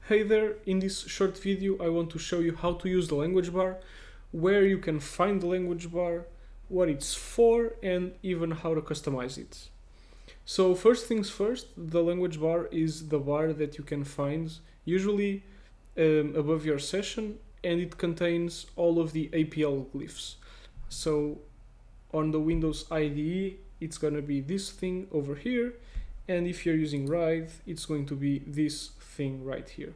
Hey there, in this short video I want to show you how to use the language bar, where you can find the language bar, what it's for, and even how to customize it. So first things first, the language bar is the bar that you can find usually above your session, and it contains all of the APL glyphs. So on the Windows IDE it's going to be this thing over here, and if you're using Resize it's going to be this thing right here.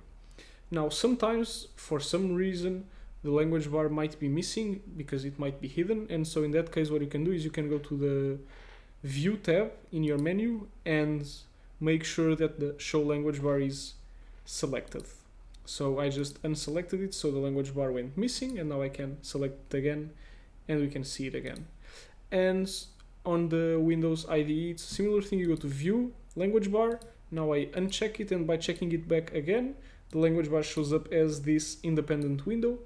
Now sometimes for some reason the language bar might be missing because it might be hidden, and so in that case what you can do is you can go to the View tab in your menu and make sure that the Show Language Bar is selected. So I just unselected it, so the language bar went missing, and now I can select it again and we can see it again. And on the Windows IDE it's a similar thing. You go to View, Language Bar, now I uncheck it, and by checking it back again the language bar shows up as this independent window,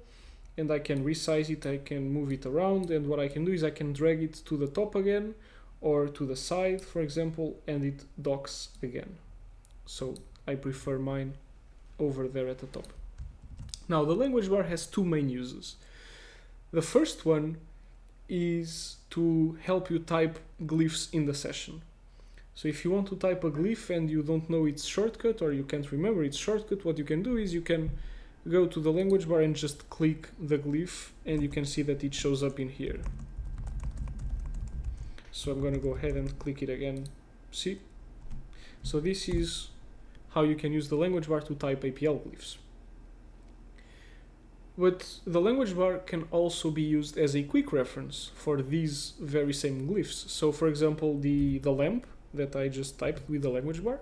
and I can resize it, I can move it around, and what I can do is I can drag it to the top again or to the side, for example, and it docks again. So I prefer mine over there at the top. Now the language bar has two main uses. The first one is to help you type glyphs in the session. So if you want to type a glyph and you don't know its shortcut, or you can't remember its shortcut, what you can do is you can go to the language bar and just click the glyph, and you can see that it shows up in here. So I'm going to go ahead and click it again. See? So this is how you can use the language bar to type APL glyphs. But the language bar can also be used as a quick reference for these very same glyphs. So for example, the lamp that I just typed with the language bar,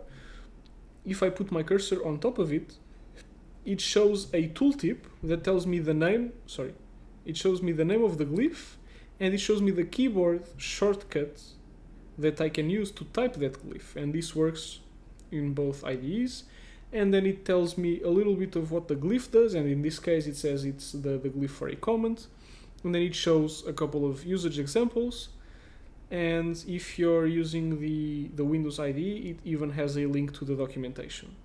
if I put my cursor on top of it, it shows a tooltip that tells me the name, it shows me the name of the glyph, and it shows me the keyboard shortcut that I can use to type that glyph. And this works in both IDEs. And then it tells me a little bit of what the glyph does, and in this case it says it's the glyph for a comment. And then it shows a couple of usage examples. And if you're using the Windows IDE, it even has a link to the documentation.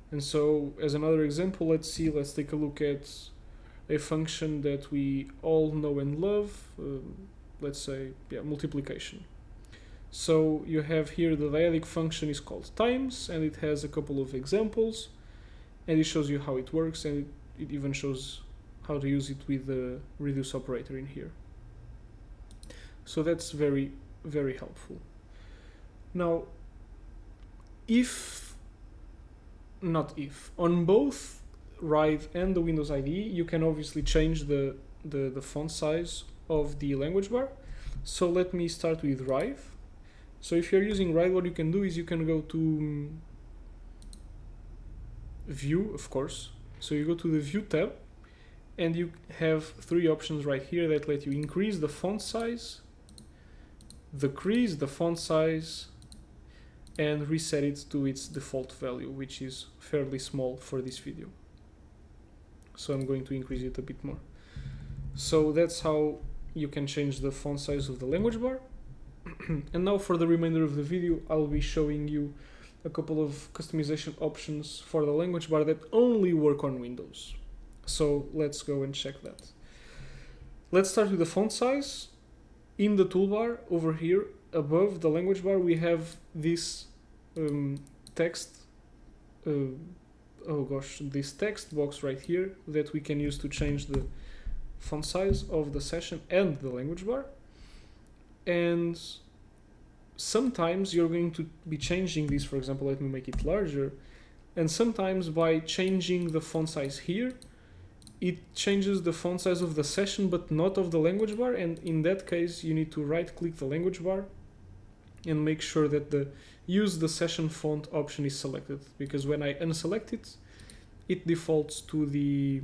And so as another example, let's take a look at a function that we all know and love, let's say multiplication. So you have here the dyadic function is called times, and it has a couple of examples, and it shows you how it works, and it even shows how to use it with the reduce operator in here. So that's very, very helpful. Now, on both Resize and the Windows IDE, you can obviously change the font size of the language bar. So let me start with Resize. So if you're using Resize, what you can do is you can go to View, of course. So you go to the View tab, and you have three options right here that let you increase the font size, decrease the font size, and reset it to its default value, which is fairly small for this video. So I'm going to increase it a bit more. So that's how you can change the font size of the language bar. And now for the remainder of the video, I'll be showing you a couple of customization options for the language bar that only work on Windows. So let's go and check that. Let's start with the font size. In the toolbar over here above the language bar, we have this text this text box right here that we can use to change the font size of the session and the language bar. And sometimes you're going to be changing this. For example, let me make it larger, and sometimes by changing the font size here, it changes the font size of the session but not of the language bar, and in that case you need to right click the language bar and make sure that the use the session font option is selected, because when I unselect it, it defaults to the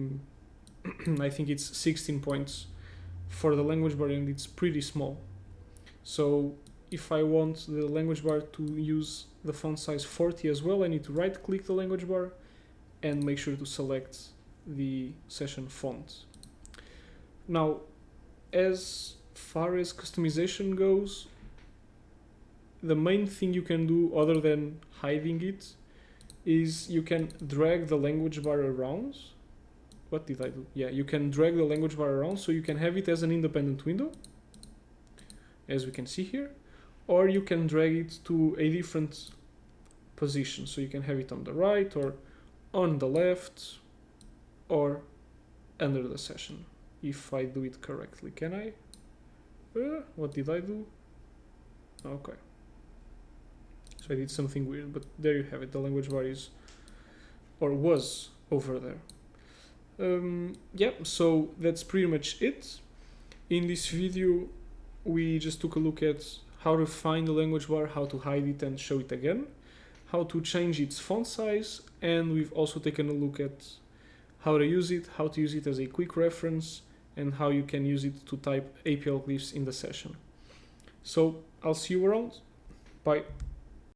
I think it's 16 points for the language bar, and it's pretty small. So if I want the language bar to use the font size 40 as well, I need to right click the language bar and make sure to select the session font. Now, as far as customization goes, the main thing you can do other than hiding it is you can drag the language bar around. What did I do? Yeah, you can drag the language bar around, so you can have it as an independent window, as we can see here, or you can drag it to a different position. So you can have it on the right, or on the left, or under the session, if I do it correctly. Can I? What did I do? Okay. So I did something weird, but there you have it. The language bar is, or was, over there. Yeah, so that's pretty much it. In this video, we just took a look at how to find the language bar, how to hide it and show it again, how to change its font size, and we've also taken a look at how to use it, how to use it as a quick reference, and how you can use it to type APL glyphs in the session. So I'll see you around. Bye.